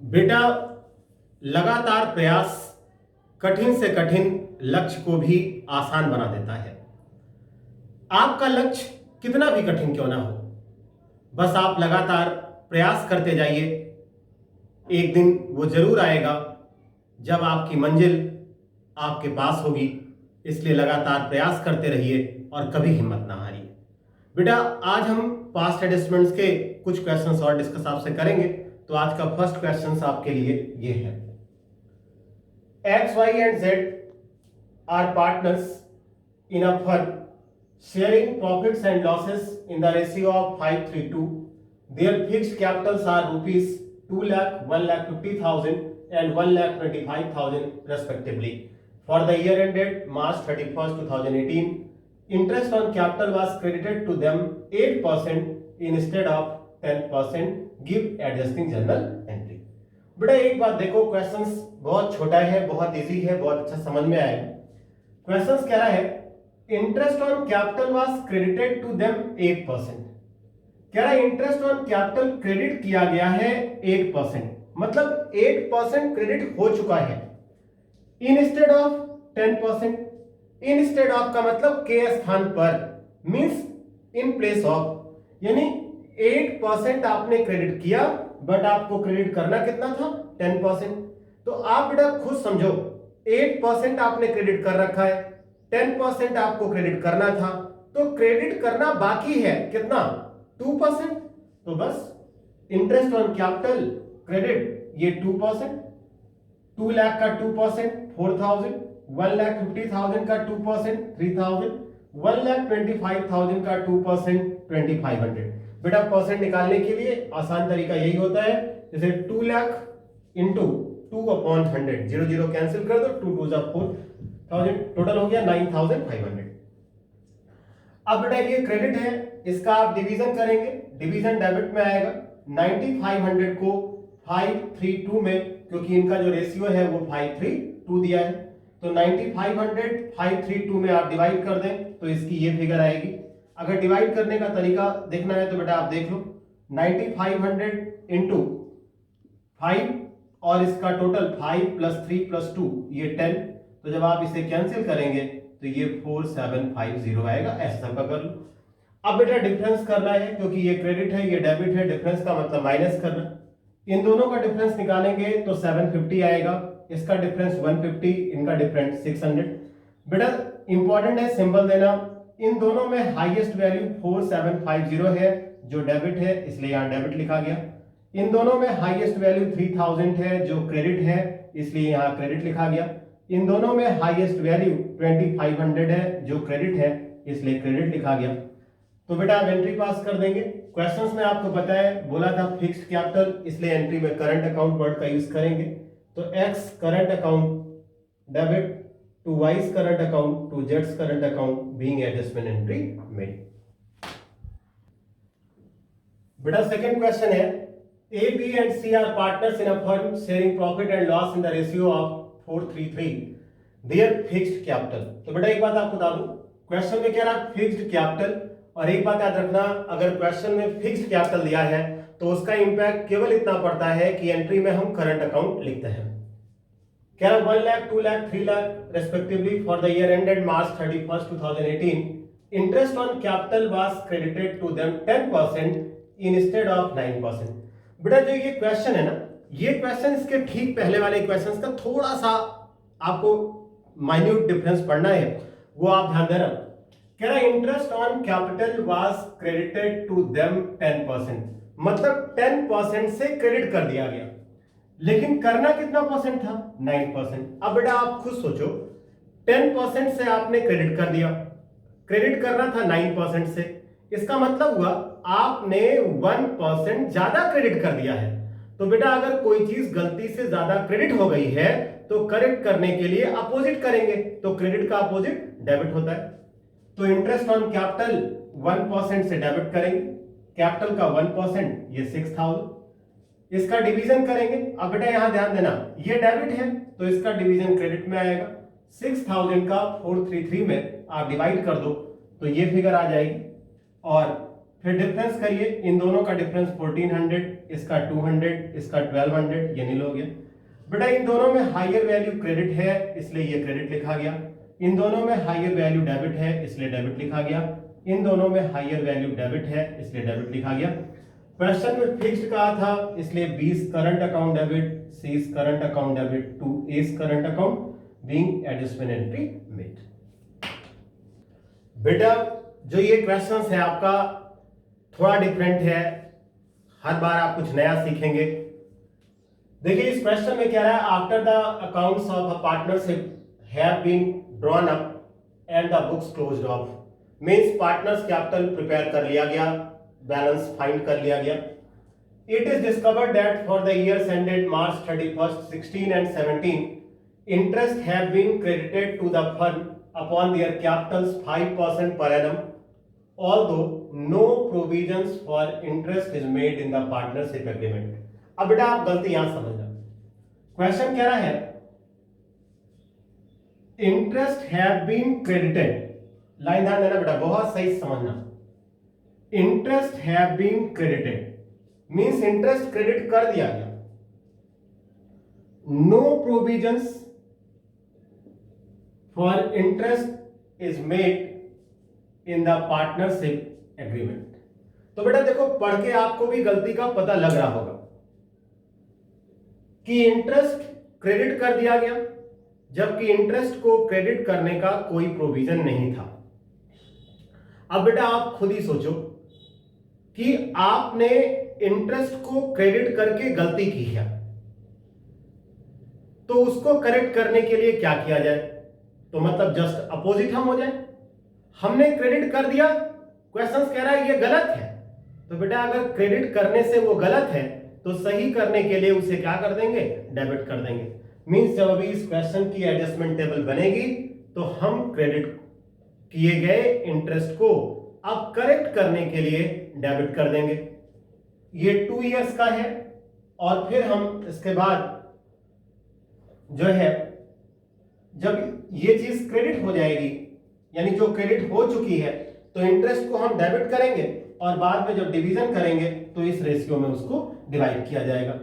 बेटा, लगातार प्रयास कठिन से कठिन लक्ष्य को भी आसान बना देता है। आपका लक्ष्य कितना भी कठिन क्यों ना हो, बस आप लगातार प्रयास करते जाइए। एक दिन वो जरूर आएगा जब आपकी मंजिल आपके पास होगी। इसलिए लगातार प्रयास करते रहिए और कभी हिम्मत ना हारिए। बेटा, आज हम पास्ट एडजस्टमेंट्स के कुछ क्वेश्चंस और डिस्कस आपसे करेंगे। तो आज का फर्स्ट क्वेश्चन आपके लिए ये है, X Y and Z are partners in a firm sharing profits and losses in the ratio of 5:3:2. Their fixed capitals are rupees 2 lakh, 1,50,000 and 1,25,000 respectively. For the year ended March 31st, 2018, interest on capital was credited to them 8% instead of 10%. Give adjusting journal entry. बेटा एक बात देखो, questions बहुत छोटा है, बहुत easy है, बहुत अच्छा समझ में आएगा। क्वेश्चंस कह रहा है interest on capital was credited to them 8%। कह रहा है इंटरेस्ट ऑन कैपिटल क्रेडिट किया गया है 8%, मतलब 8% क्रेडिट हो चुका है इंस्टेड ऑफ 10%। इंस्टेड ऑफ का मतलब के स्थान पर, मींस इन प्लेस ऑफ, यानी 8% आपने क्रेडिट किया बट आपको क्रेडिट करना कितना था, 10%। तो आप बेटा खुद समझो, 8% आपने क्रेडिट कर रखा है, 10% आपको क्रेडिट करना था, तो क्रेडिट करना बाकी है कितना, 2%। तो बस इंटरेस्ट ऑन कैपिटल क्रेडिट ये 2%, 2 लाख का 2% 4,000, 1,50,000 का 2% 3,000, 1,25,000 का 2% 2,500। बेटा परसेंट निकालने के लिए आसान तरीका यही होता है, जैसे 2 लाख इंटू 2/100, 0 0 कैंसिल कर दो, 2 2 4,000, टोटल हो गया 9,500। अब बेटा ये क्रेडिट है, इसका आप डिवीजन करेंगे, डिवीजन डेबिट में आएगा। 9,500 को 532 में, क्योंकि इनका जो रेशियो है वो 532 दिया है, तो 9,500 532 में आप डिवाइड कर दें तो इसकी ये फिगर आएगी। अगर डिवाइड करने का तरीका देखना है तो बेटा आप देख लो, 9,500 इंटू 5 और इसका टोटल 5 + 3 + 2 ये 10, तो जब आप इसे कैंसिल करेंगे तो ये 4750 आएगा। ऐसा सबका कर लो। अब बेटा डिफरेंस करना है, क्योंकि ये क्रेडिट है ये डेबिट है, डिफरेंस का मतलब माइनस करना। इन दोनों का डिफरेंस निकालेंगे तो 750 आएगा, इसका डिफरेंस 150, इनका डिफरेंस 600। बेटा इंपॉर्टेंट है सिंबल देना, इन दोनों में हाईएस्ट वैल्यू 4750 है जो डेबिट है, इसलिए यहां डेबिट लिखा गया। इन दोनों में हाईएस्ट वैल्यू 3000 है जो क्रेडिट है, इसलिए यहां क्रेडिट लिखा गया। इन दोनों में हाईएस्ट वैल्यू 2500 है जो क्रेडिट है, इसलिए क्रेडिट लिखा गया। तो बेटा आप एंट्री पास कर देंगे। क्वेश्चंस में आपको पता है, बोला था फिक्स्ड कैपिटल, इसलिए एंट्री में करंट अकाउंट वर्ड का यूज करेंगे। तो X current account debit to Y's current account to जेड्स current account being adjustment entry made. बेटा सेकंड क्वेश्चन है, A, B and C are partners in a firm sharing profit and loss in the ratio of 4:3:3. Their fixed capital. तो बेटा एक बात आपको बता दूं, क्वेश्चन में कह रहा है फिक्स्ड कैपिटल, और एक बात याद रखना, अगर क्वेश्चन में फिक्स्ड कैपिटल दिया है तो उसका इंपैक्ट केवल इतना पड़ता है कि एंट्री में हम करंट अकाउंट लिखते हैं। कह रहा 1 lakh 2 lakh 3 lakh respectively for the year ended March 31st 2018, interest on capital was credited to them 10% instead of 9%। बेटा जो ये क्वेश्चन है ना, ये क्वेश्चन इसके ठीक पहले वाले क्वेश्चंस का थोड़ा सा आपको माइन्यूट डिफरेंस पढ़ना है, वो आप ध्यान देना। कह रहा interest on capital was credited to them 10%, मतलब 10% से क्रेडिट कर दिया गया, लेकिन करना कितना परसेंट था, 9%। अब बेटा आप खुद सोचो, 10% से आपने क्रेडिट कर दिया, क्रेडिट करना था 9% से, इसका मतलब हुआ आपने 1% ज्यादा क्रेडिट कर दिया है। तो बेटा अगर कोई चीज गलती से ज्यादा क्रेडिट हो गई है तो करेक्ट करने के लिए अपोजिट करेंगे, तो क्रेडिट का अपोजिट डेबिट होता है। तो इंटरेस्ट ऑन कैपिटल 1% से डेबिट करेंगे, कैपिटल का 1% ये 6000, इसका डिवीजन करेंगे। अब बेटा यहां ध्यान देना, ये डेबिट है तो इसका डिवीजन क्रेडिट में आएगा। 6000 का 433 में आप डिवाइड कर दो तो ये फिगर आ जाएगी, और फिर डिफरेंस करिए, इन दोनों का डिफरेंस 1400, इसका 200, इसका 1200, ये नील हो गया। बेटा इन दोनों में हायर वैल्यू क्रेडिट है इसलिए ये क्रेडिट लिखा गया, इन दोनों में हायर वैल्यू डेबिट है इसलिए डेबिट लिखा गया, इन दोनों में हायर वैल्यू डेबिट है इसलिए डेबिट लिखा गया। क्वेश्चन में फिक्स्ड कहा था इसलिए B is current account debit, C is current account debit, to A is current account being adjustment entry made. बेटा जो ये क्वेश्चंस है आपका थोड़ा डिफरेंट है, हर बार आप कुछ नया सीखेंगे। देखिए इस क्वेश्चन में क्या रहा है, after the accounts of a partnership have been drawn up and the books closed off, means partners capital prepare कर लिया गया, बैलेंस फाइंड कर लिया गया। It is discovered that for the years ended March 31st, 16 and 17 interest have been credited to the fund upon their capitals 5% per annum, although no provisions for interest is made in the partnership agreement। अब बेटा आप गलती यहां समझना, question कह रहा है interest have been credited, line ध्यान देना बेटा, बहुत सही समझना। Interest have been credited means interest credit कर दिया गया, no provisions for interest is made in the partnership agreement. तो बेटा देखो पढ़ के आपको भी गलती का पता लग रहा होगा कि इंटरेस्ट क्रेडिट कर दिया गया जबकि इंटरेस्ट को क्रेडिट करने का कोई प्रोविजन नहीं था। अब बेटा आप खुद ही सोचो कि आपने इंटरेस्ट को क्रेडिट करके गलती की है, तो उसको करेक्ट करने के लिए क्या किया जाए, तो मतलब जस्ट अपोजिट हम हो जाए। हमने क्रेडिट कर दिया, क्वेश्चन कह रहा है ये गलत है, तो बेटा अगर क्रेडिट करने से वो गलत है तो सही करने के लिए उसे क्या कर देंगे, डेबिट कर देंगे। मींस जब अभी इस क्वेश्चन की एडजस्टमेंट टेबल बनेगी तो हम क्रेडिट किए गए इंटरेस्ट को अब करेक्ट करने के लिए डेबिट कर देंगे। ये 2 इयर्स का है और फिर हम इसके बाद जो है जब ये चीज क्रेडिट हो जाएगी यानी जो क्रेडिट हो चुकी है तो इंटरेस्ट को हम डेबिट करेंगे और बाद में जब डिवीजन करेंगे तो इस रेशियो में उसको डिवाइड किया जाएगा।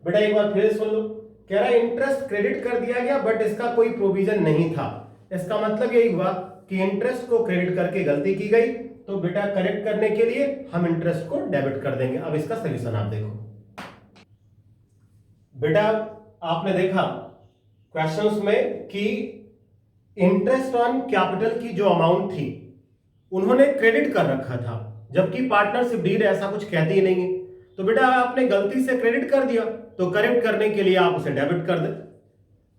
बेटा एक बार फिर सुन लो, कह रहा है इंटरेस्ट क्रेडिट कर दिया गया बट इसका कोई प्रोविजन नहीं था। इसका मतलब यही हुआ कि इंटरेस्ट को क्रेडिट करके गलती की गई, तो बेटा करेक्ट करने के लिए हम इंटरेस्ट को डेबिट कर देंगे। अब इसका सॉल्यूशन आप देखो। बेटा आपने देखा क्वेश्चंस में कि इंटरेस्ट ऑन कैपिटल की जो अमाउंट थी उन्होंने क्रेडिट कर रखा था, जबकि पार्टनरशिप डीड ऐसा कुछ कहती ही नहीं है। तो बेटा आपने गलती से क्रेडिट कर दिया तो करेक्ट करने के लिए आप उसे डेबिट कर दे।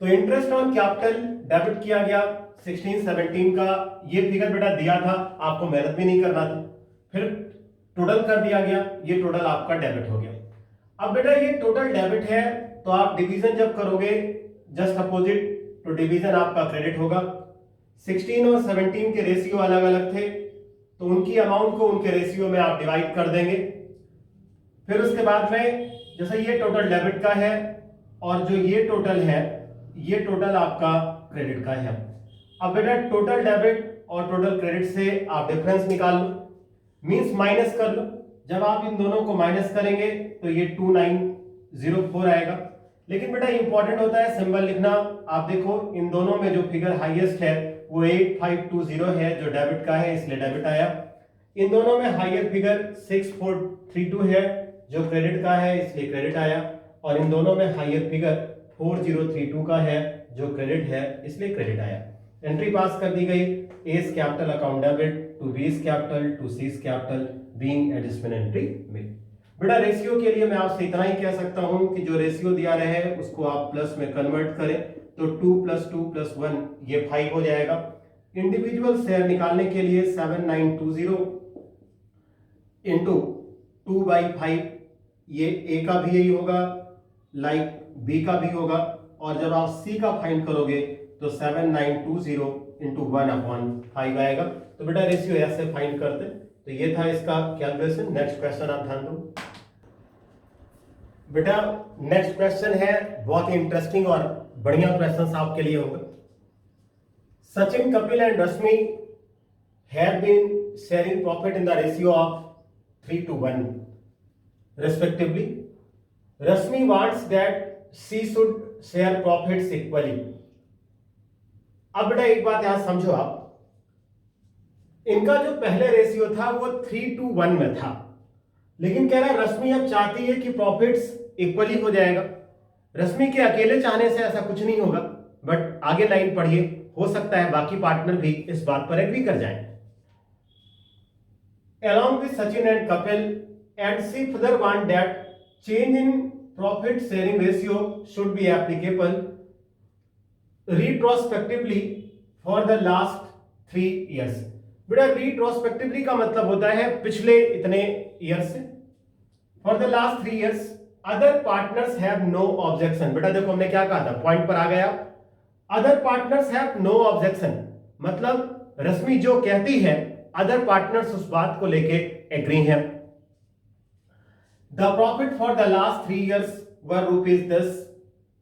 तो इंटरेस्ट ऑन कैपिटल डेबिट किया गया 16-17 का, ये फिगर बेटा दिया था, आपको मेहनत भी नहीं करना था। फिर टोटल कर दिया गया, ये टोटल आपका डेबिट हो गया। अब बेटा ये टोटल डेबिट है तो आप डिवीजन जब करोगे जस्ट अपोजिट, तो डिवीजन आपका क्रेडिट होगा। 16 और 17 के रेशियो अलग अलग थे तो उनकी अमाउंट को उनके रेशियो में आप डिवाइड कर देंगे। फिर उसके बाद में जैसे ये टोटल डेबिट का है और जो ये टोटल है ये टोटल आपका क्रेडिट का है। अब बेटा टोटल डेबिट और टोटल क्रेडिट से आप डिफरेंस निकाल लो, मींस माइनस कर लो। जब आप इन दोनों को माइनस करेंगे तो ये 2904 आएगा। लेकिन बेटा इंपॉर्टेंट होता है सिंबल लिखना। आप देखो इन दोनों में जो फिगर हाईएस्ट है वो 8520 है जो डेबिट का है इसलिए डेबिट आया। इन दोनों में हाईएस्ट फिगर 6432 है जो क्रेडिट का है इसलिए क्रेडिट आया, और इन दोनों में हाईएस्ट फिगर 4032 का है जो क्रेडिट है इसलिए क्रेडिट आया। एंट्री पास कर दी गई, A's capital account debit to B's capital to C's capital being adjustment entry में। बेटा रेशियो के लिए मैं आपसे इतना ही कह सकता हूं कि जो रेशियो दिया रहे उसको आप प्लस में कन्वर्ट करें तो 2 + 2 + 1 ये 5 हो जाएगा। इंडिविजुअल शेयर निकालने के लिए 7920 इंटू 2/5, ये ए का भी यही होगा, लाइक बी का भी होगा, और जब आप सी का फाइंड करोगे तो 7920 इंटू 1/5 आएगा। तो बेटा रेशियो ऐसे फाइंड करते। तो ये था इसका कैलकुलेशन। नेक्स्ट क्वेश्चन आप ध्यान दो बेटा। नेक्स्ट क्वेश्चन है बहुत ही इंटरेस्टिंग और बढ़िया क्वेश्चन आपके लिए होगा। Sachin, Kapil and Rashmi have been sharing profit in the ratio of 3:1 respectively. Rashmi wants that she should share profits equally. अब बेटा एक बात यहां समझो आप, इनका जो पहले रेशियो था वो 3:1 में था, लेकिन कह रहा है रश्मि अब चाहती है कि प्रॉफिट्स इक्वली हो जाएगा। रश्मि के अकेले चाहने से ऐसा कुछ नहीं होगा, बट आगे लाइन पढ़िए, हो सकता है बाकी पार्टनर भी इस बात पर एग्री कर जाएं। Along with Sachin and Kapil, and she further want that change in profit sharing ratio should be applicable retrospectively for the last 3 years. बेटा retrospectively का मतलब होता है पिछले इतने ईयर से। For the last 3 years, other partners have no objection. बेटा देखो हमने क्या कहा था, पॉइंट पर आ गया। Other partners have no objection, मतलब रश्मि जो कहती है अदर पार्टनर्स उस बात को लेके एग्री हैं। The profit for the last 3 years were ₹10,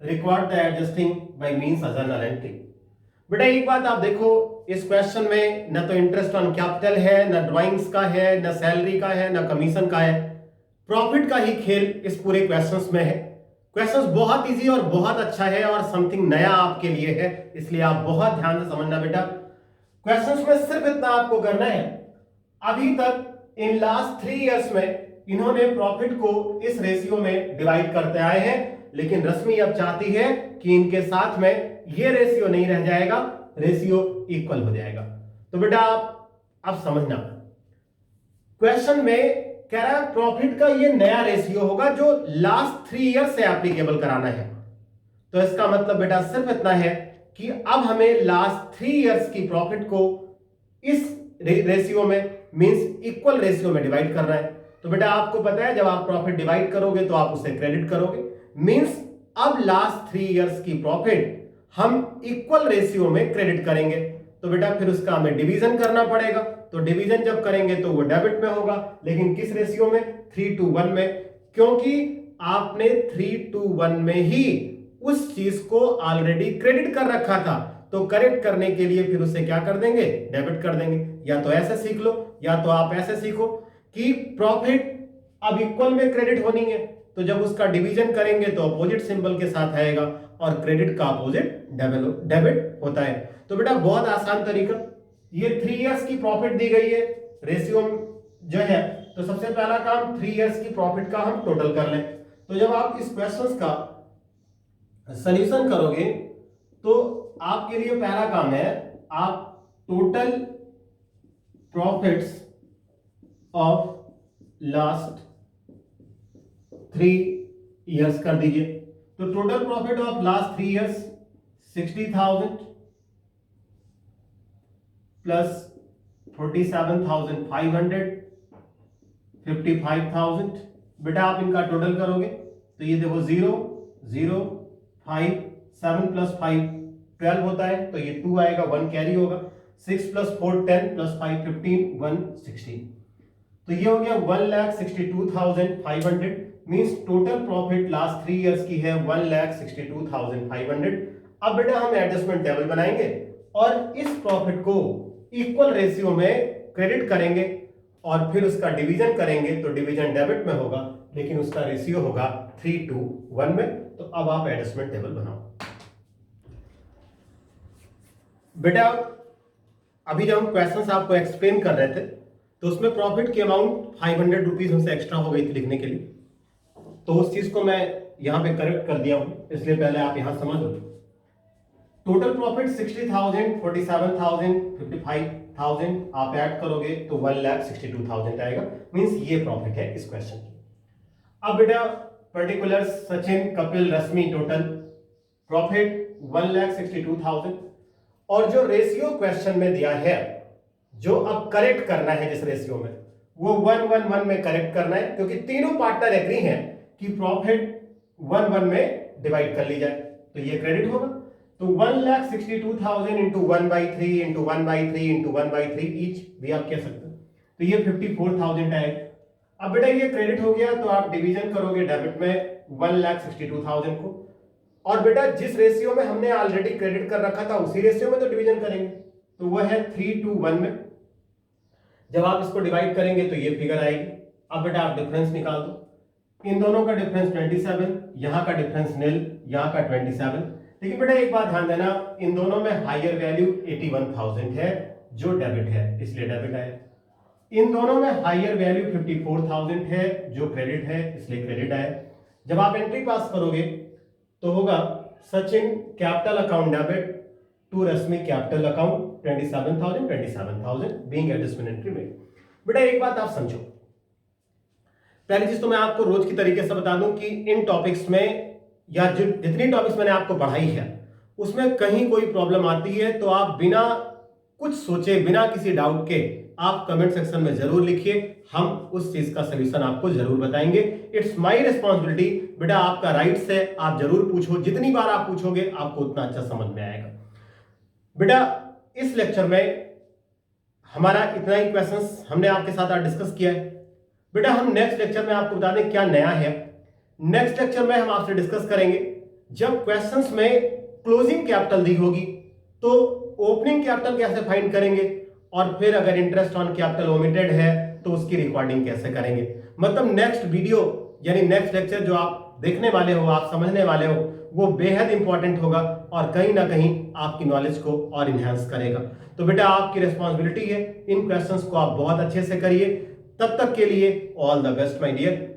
required the adjusting by means a journal entry. बेटा एक बात आप देखो, इस क्वेश्चन में न तो इंटरेस्ट ऑन कैपिटल है, न ड्राइंग्स का है, न सैलरी का है, न कमीशन का है, प्रॉफिट का ही खेल इस पूरे क्वेश्चंस में है। क्वेश्चंस बहुत इजी और बहुत अच्छा है और समथिंग नया आपके लिए है, इसलिए आप बहुत ध्यान से समझना बेटा। क्वेश्चंस में सिर्फ इतना आपको करना है, अभी तक इन लास्ट 3 years में इन्होंने प्रॉफिट को इस रेशियो में डिवाइड करते आए हैं, लेकिन रश्मि अब चाहती है कि इनके साथ में ये रेशियो नहीं रह जाएगा, रेशियो इक्वल हो जाएगा। तो बेटा आप अब समझना, क्वेश्चन में कह रहा है प्रॉफिट का ये नया रेशियो होगा जो लास्ट 3 years से एप्लीकेबल कराना है। तो इसका मतलब बेटा सिर्फ इतना है कि अब हमें लास्ट 3 years की प्रॉफिट को इस रेशियो में मींस इक्वल रेशियो में डिवाइड करना है। तो बेटा आपको पता है जब आप प्रॉफिट डिवाइड करोगे तो आप उसे क्रेडिट करोगे, मींस अब लास्ट 3 years की प्रॉफिट हम इक्वल रेशियो में क्रेडिट करेंगे। तो बेटा फिर उसका हमें डिवीजन करना पड़ेगा, तो डिवीजन जब करेंगे तो वो डेबिट में होगा, लेकिन किस रेशियो में, 3:1 में, क्योंकि आपने 3:1 में ही उस चीज को ऑलरेडी क्रेडिट कर रखा था। तो करेक्ट करने के लिए फिर उसे क्या कर देंगे, डेबिट कर देंगे। या तो ऐसे सीख लो या तो आप ऐसे सीखो कि प्रॉफिट अब इक्वल में क्रेडिट होनी है, तो जब उसका डिवीजन करेंगे तो अपोजिट सिंबल के साथ आएगा और क्रेडिट का अपोजिट डेबिट होता है। तो बेटा बहुत आसान तरीका, ये 3 years की प्रॉफिट दी गई है, रेशियो जो है, तो सबसे पहला काम 3 years की प्रॉफिट का हम टोटल कर लें। तो जब आप इस क्वेश्चन का सॉल्यूशन करोगे तो आपके लिए पहला काम है, आप total profits of last 3 years कर दीजिए। तो total profit of last 3 years 60,000 plus 47,500 55,000। बेटा आप इनका टोटल करोगे तो ये देखो 0 0 5 7 प्लस 5 12 होता है, तो ये 2 आएगा, 1 कैरी होगा, 6 प्लस 4 10 प्लस 5 15 116। तो ये हो गया 1,62,500, means total profit last 3 years की है 1,62,500। अब बेटा हम एडजस्टमेंट टेबल बनाएंगे और इस प्रॉफिट को इक्वल रेशियो में क्रेडिट करेंगे और फिर उसका डिवीजन करेंगे, तो डिवीजन डेबिट में होगा, लेकिन उसका रेशियो होगा 3:1 में। तो अब आप एडजस्टमेंट टेबल बनाओ। बेटा अभी जब हम क्वेश्चंस आपको एक्सप्लेन कर रहे थे तो उसमें प्रॉफिट की अमाउंट 500 रुपीज हमसे एक्स्ट्रा हो गई थी लिखने के लिए, तो उस चीज को मैं यहां पे करेक्ट कर दिया हूं, इसलिए पहले आप यहां समझ लो। टोटल प्रॉफिट 60,000 47,000 55,000 आप ऐड करोगे तो 1,62,000 आएगा, मींस ये प्रॉफिट है इस क्वेश्चन की। अब बेटा पर्टिकुलर सचिन कपिल रश्मि टोटल प्रॉफिट 1,62,000 और जो रेशियो क्वेश्चन में दिया है जो अब करेक्ट करना है जिस रेशियो में, वो 1:1 में करेक्ट करना है, क्योंकि तीनों पार्टनर एग्री हैं कि प्रॉफिट 1:1 में डिवाइड कर ली जाए, तो ये क्रेडिट होगा। तो 1,62,000 इंटू 1/3 इंटू 1/3 इंटू 1/3 ईच भी आप कह सकते हैं, तो ये 54,000 आएगा। अब बेटा ये क्रेडिट हो गया तो आप डिवीजन करोगे डेबिट में 1,62,000 को, और बेटा जिस रेशियो में हमने ऑलरेडी क्रेडिट कर रखा था उसी रेशियो में तो डिवीजन करेंगे, तो वह है 3:1 में। जब आप इसको डिवाइड करेंगे तो ये फिगर आएगी। अब बेटा आप डिफरेंस निकाल दो, इन दोनों का डिफरेंस 27, यहां का डिफरेंस नील, यहां का 27। लेकिन बेटा एक बात ध्यान देना, इन दोनों में हायर वैल्यू 81,000 है जो डेबिट है, इसलिए डेबिट आया। इन दोनों में हायर वैल्यू 54,000 है जो क्रेडिट है, इसलिए क्रेडिट आया। जब आप एंट्री पास करोगे तो होगा Sachin capital account debit to Rashmi capital account 27,000 being adjustment entry में। बेटा एक बात आप समझो, पहली चीज तो मैं आपको रोज की तरीके से बता दूं कि इन टॉपिक्स में या जितनी टॉपिक्स मैंने आपको पढ़ाई है उसमें कहीं कोई प्रॉब्लम आती है तो आप बिना कुछ सोचे, बिना किसी डाउट के आप कमेंट सेक्शन में जरूर लिखिए, हम उस चीज का सोल्यूशन आपको जरूर बताएंगे। इट्स माय रिस्पांसिबिलिटी, बेटा आपका राइट्स है, आप जरूर पूछो, जितनी बार आप पूछोगे आपको उतना अच्छा समझ में आएगा। बेटा इस लेक्चर में हमारा इतना ही क्वेश्चंस हमने आपके साथ आज डिस्कस किया है। बेटा हम नेक्स्ट लेक्चर में आपको बता दें क्या नया है। नेक्स्ट लेक्चर में हम आपसे डिस्कस करेंगे जब क्वेश्चंस में क्लोजिंग कैपिटल दी होगी तो ओपनिंग कैपिटल कैसे फाइंड करेंगे, और फिर अगर इंटरेस्ट ऑन कैपिटल ओमिटेड है तो उसकी रिकॉर्डिंग कैसे करेंगे। मतलब नेक्स्ट वीडियो यानी नेक्स्ट लेक्चर जो आप देखने वाले हो, आप समझने वाले हो, वो बेहद इंपॉर्टेंट होगा और कहीं ना कहीं आपकी नॉलेज को और इनहेंस करेगा। तो बेटा आपकी रिस्पॉन्सिबिलिटी है, इन क्वेश्चंस को आप बहुत अच्छे से करिए। तब तक के लिए all the best my dear.